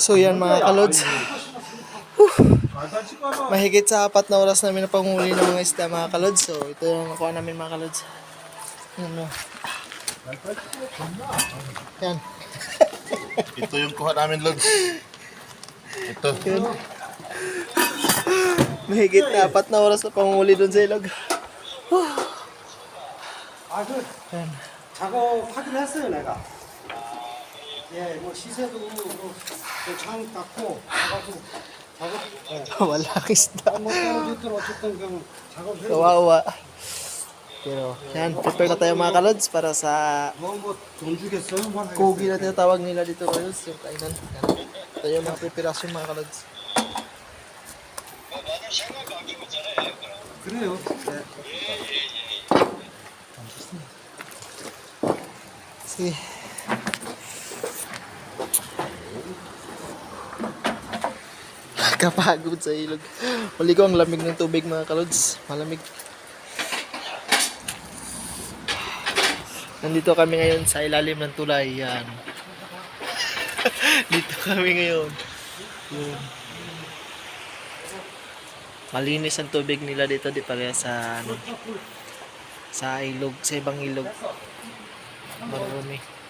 So yan mga kalods. Mahigit sa 4 na oras namin na panghuli ng mga isda mga kalods. So ito yung nakuha namin mga kalods. Ano? Yan. Ito yung kuha namin, Lods. Ito. Yan. Mahigit na 4 na oras na panghuli doon sa ilog. yan. 작업 하긴 했어요, 내가. 예, 뭐 시세도 뭐장 닦고 가가지고 작업, Wala isda. 뭐 떨어졌든 어쨌든 그 작업해. Kawawa. Pero yan, prepare na tayo mga kalods para sa 뭐돈 주겠어요? 뭐 하겠어요? kogi na tinatawag nila dito kalods. Yung kainan. Yan. Ito yung mga preparasyon mga kalods. 그래요. 네. Sige. Kapagod sa ilog. Muli ko ang lamig ng tubig mga kalods. Malamig. Nandito kami ngayon sa ilalim ng tulay. Yan. Dito kami ngayon. Yun. Malinis ang tubig nila dito. Di pareha sa ano, sa ilog, sa ibang ilog. Marumi.